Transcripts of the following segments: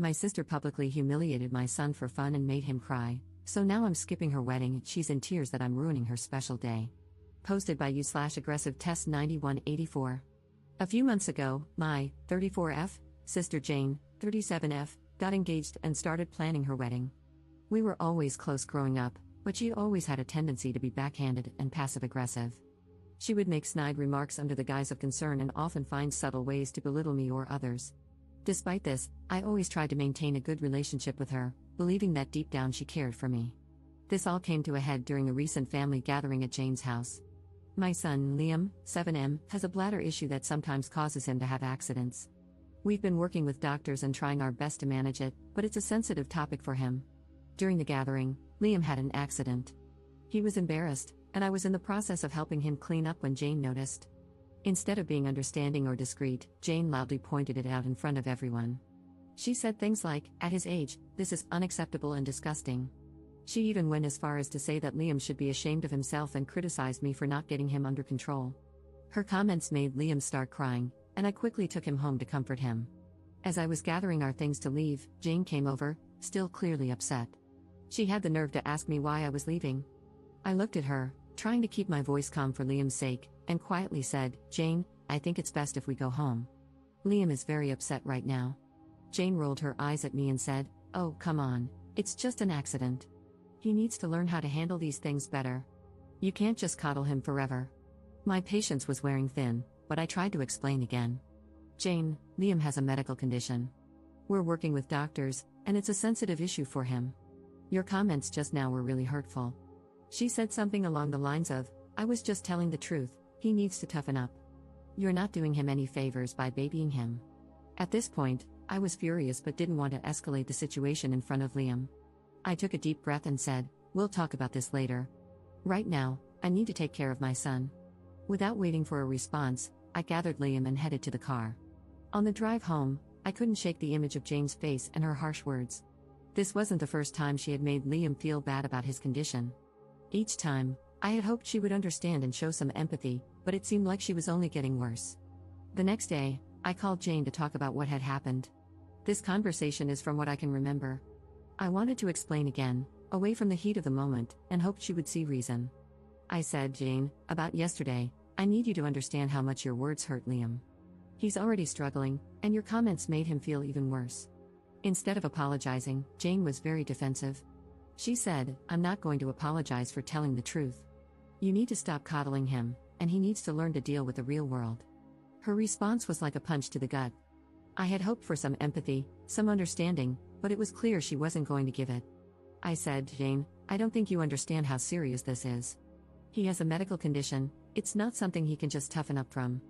My sister publicly humiliated my son for fun and made him cry, so now I'm skipping her wedding. She's in tears that I'm ruining her special day. Posted by you/aggressive test 9184. A few months ago, my 34F sister Jane, 37F, got engaged and started planning her wedding. We were always close growing up, but she always had a tendency to be backhanded and passive-aggressive. She would make snide remarks under the guise of concern and often find subtle ways to belittle me or others. Despite this, I always tried to maintain a good relationship with her, believing that deep down she cared for me. This all came to a head during a recent family gathering at Jane's house. My son, Liam, 7M, has a bladder issue that sometimes causes him to have accidents. We've been working with doctors and trying our best to manage it, but it's a sensitive topic for him. During the gathering, Liam had an accident. He was embarrassed, and I was in the process of helping him clean up when Jane noticed. Instead of being understanding or discreet, Jane loudly pointed it out in front of everyone. She said things like, "At his age, this is unacceptable and disgusting." She even went as far as to say that Liam should be ashamed of himself and criticized me for not getting him under control. Her comments made Liam start crying, and I quickly took him home to comfort him. As I was gathering our things to leave, Jane came over, still clearly upset. She had the nerve to ask me why I was leaving. I looked at her, trying to keep my voice calm for Liam's sake, and quietly said, "Jane, I think it's best if we go home. Liam is very upset right now." Jane rolled her eyes at me and said, "Oh, come on, it's just an accident. He needs to learn how to handle these things better. You can't just coddle him forever." My patience was wearing thin, but I tried to explain again. "Jane, Liam has a medical condition. We're working with doctors, and it's a sensitive issue for him. Your comments just now were really hurtful." She said something along the lines of, "I was just telling the truth, he needs to toughen up. You're not doing him any favors by babying him." At this point, I was furious but didn't want to escalate the situation in front of Liam. I took a deep breath and said, "We'll talk about this later. Right now, I need to take care of my son." Without waiting for a response, I gathered Liam and headed to the car. On the drive home, I couldn't shake the image of Jane's face and her harsh words. This wasn't the first time she had made Liam feel bad about his condition. Each time, I had hoped she would understand and show some empathy, but it seemed like she was only getting worse. The next day, I called Jane to talk about what had happened. This conversation is from what I can remember. I wanted to explain again, away from the heat of the moment, and hoped she would see reason. I said, "Jane, about yesterday, I need you to understand how much your words hurt Liam. He's already struggling, and your comments made him feel even worse." Instead of apologizing, Jane was very defensive. She said, "I'm not going to apologize for telling the truth. You need to stop coddling him, and he needs to learn to deal with the real world." Her response was like a punch to the gut. I had hoped for some empathy, some understanding, but it was clear she wasn't going to give it. I said, "Jane, I don't think you understand how serious this is. He has a medical condition, it's not something he can just toughen up from."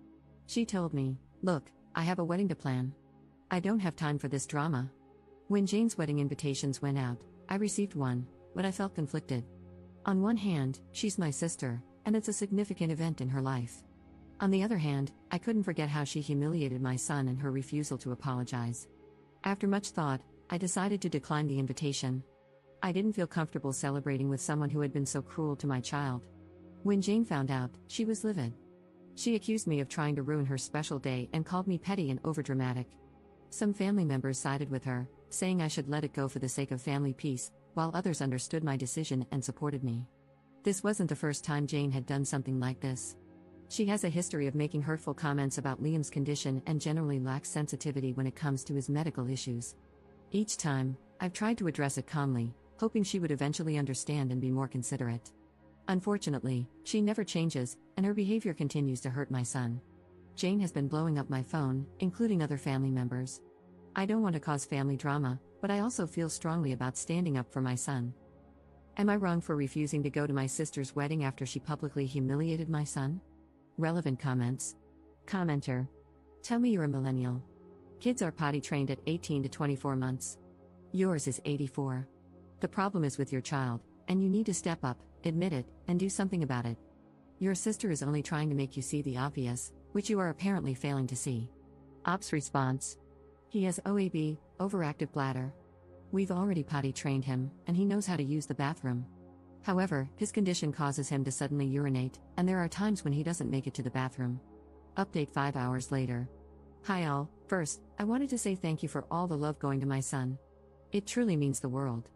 She told me, "Look, I have a wedding to plan. I don't have time for this drama." When Jane's wedding invitations went out, I received one, but I felt conflicted. On one hand, she's my sister, and it's a significant event in her life. On the other hand, I couldn't forget how she humiliated my son and her refusal to apologize. After much thought, I decided to decline the invitation. I didn't feel comfortable celebrating with someone who had been so cruel to my child. When Jane found out, she was livid. She accused me of trying to ruin her special day and called me petty and overdramatic. Some family members sided with her, saying I should let it go for the sake of family peace, while others understood my decision and supported me. This wasn't the first time Jane had done something like this. She has a history of making hurtful comments about Liam's condition and generally lacks sensitivity when it comes to his medical issues. Each time, I've tried to address it calmly, hoping she would eventually understand and be more considerate. Unfortunately, she never changes, and her behavior continues to hurt my son. Jane has been blowing up my phone, including other family members. I don't want to cause family drama, but I also feel strongly about standing up for my son. Am I wrong for refusing to go to my sister's wedding after she publicly humiliated my son? Relevant comments. Commenter. Tell me you're a millennial. Kids are potty trained at 18 to 24 months. Yours is 84. The problem is with your child, and you need to step up, admit it, and do something about it. Your sister is only trying to make you see the obvious, which you are apparently failing to see. Ops response. He has OAB, overactive bladder. We've already potty trained him, and he knows how to use the bathroom. However, his condition causes him to suddenly urinate, and there are times when he doesn't make it to the bathroom. Update 5 hours later. Hi all, First, I wanted to say thank you for all the love going to my son. It truly means the world.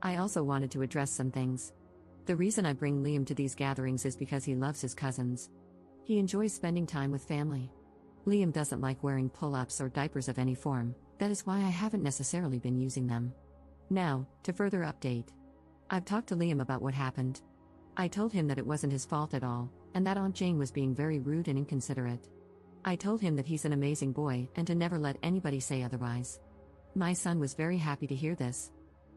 I also wanted to address some things. The reason I bring Liam to these gatherings is because he loves his cousins. He enjoys spending time with family. Liam doesn't like wearing pull-ups or diapers of any form, that is why I haven't necessarily been using them. Now, to further update. I've talked to Liam about what happened. I told him that it wasn't his fault at all, and that Aunt Jane was being very rude and inconsiderate. I told him that he's an amazing boy and to never let anybody say otherwise. My son was very happy to hear this.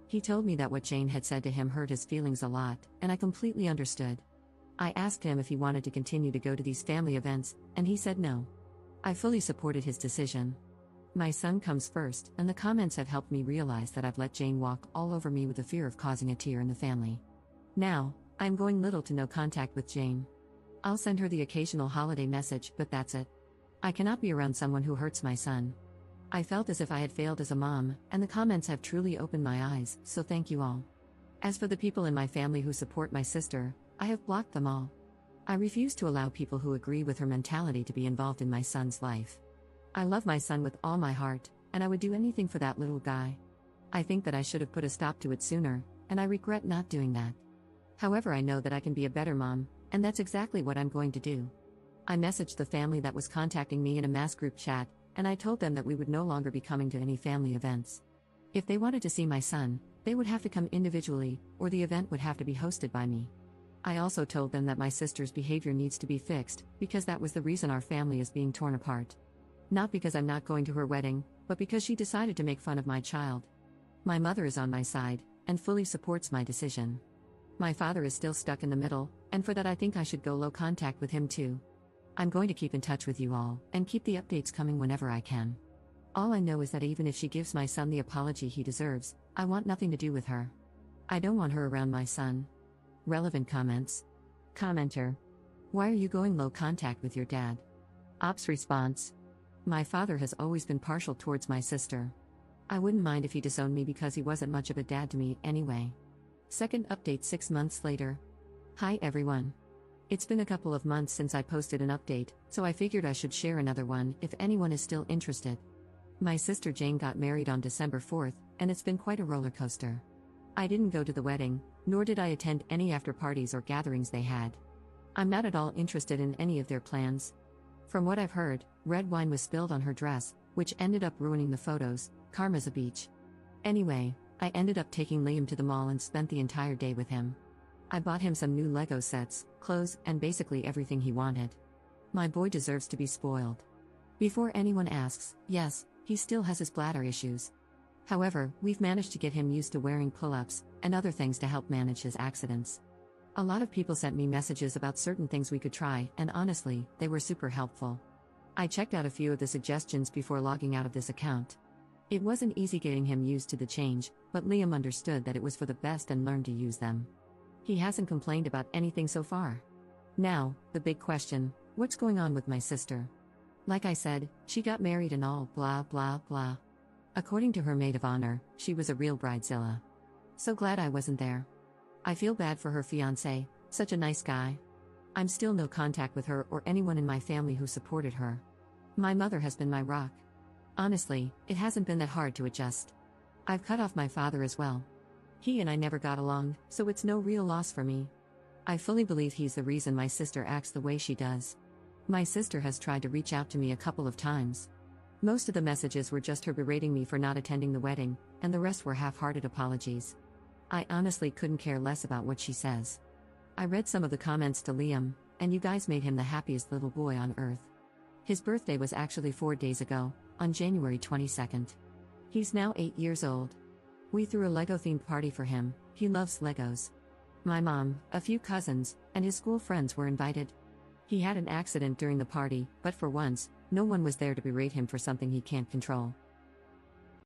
He told me that what Jane had said to him hurt his feelings a lot, and I completely understood. I asked him if he wanted to continue to go to these family events, and he said no. I fully supported his decision. My son comes first, and the comments have helped me realize that I've let Jane walk all over me with the fear of causing a tear in the family. Now, I'm going little to no contact with Jane. I'll send her the occasional holiday message, but that's it. I cannot be around someone who hurts my son. I felt as if I had failed as a mom, and the comments have truly opened my eyes, so thank you all. As for the people in my family who support my sister, I have blocked them all. I refuse to allow people who agree with her mentality to be involved in my son's life. I love my son with all my heart, and I would do anything for that little guy. I think that I should have put a stop to it sooner, and I regret not doing that. However, I know that I can be a better mom, and that's exactly what I'm going to do. I messaged the family that was contacting me in a mass group chat, and I told them that we would no longer be coming to any family events. If they wanted to see my son, they would have to come individually, or the event would have to be hosted by me. I also told them that my sister's behavior needs to be fixed, because that was the reason our family is being torn apart. Not because I'm not going to her wedding, but because she decided to make fun of my child. My mother is on my side, and fully supports my decision. My father is still stuck in the middle, and for that I think I should go low contact with him too. I'm going to keep in touch with you all, and keep the updates coming whenever I can. All I know is that even if she gives my son the apology he deserves, I want nothing to do with her. I don't want her around my son. Relevant comments. Commenter. Why are you going low contact with your dad? Ops response. My father has always been partial towards my sister. I wouldn't mind if he disowned me because he wasn't much of a dad to me anyway. Second update 6 months later. Hi everyone. It's been a couple of months since I posted an update, so I figured I should share another one if anyone is still interested. My sister Jane got married on December 4th, and it's been quite a roller coaster. I didn't go to the wedding, nor did I attend any after parties or gatherings they had. I'm not at all interested in any of their plans. From what I've heard, red wine was spilled on her dress, which ended up ruining the photos. Karma's a beach. Anyway, I ended up taking Liam to the mall and spent the entire day with him. I bought him some new Lego sets, clothes, and basically everything he wanted. My boy deserves to be spoiled. Before anyone asks, yes, he still has his bladder issues. However, we've managed to get him used to wearing pull-ups and other things to help manage his accidents. A lot of people sent me messages about certain things we could try, and honestly, they were super helpful. I checked out a few of the suggestions before logging out of this account. It wasn't easy getting him used to the change, but Liam understood that it was for the best and learned to use them. He hasn't complained about anything so far. Now, the big question, what's going on with my sister? Like I said, she got married and all blah blah blah. According to her maid of honor, she was a real bridezilla. So glad I wasn't there. I feel bad for her fiancé, such a nice guy. I'm still no contact with her or anyone in my family who supported her. My mother has been my rock. Honestly, it hasn't been that hard to adjust. I've cut off my father as well. He and I never got along, so it's no real loss for me. I fully believe he's the reason my sister acts the way she does. My sister has tried to reach out to me a couple of times. Most of the messages were just her berating me for not attending the wedding, and the rest were half-hearted apologies. I honestly couldn't care less about what she says. I read some of the comments to Liam, and you guys made him the happiest little boy on earth. His birthday was actually 4 days ago, on January 22nd. He's now 8 years old. We threw a Lego-themed party for him. He loves Legos. My mom, a few cousins, and his school friends were invited. He had an accident during the party, but for once, no one was there to berate him for something he can't control.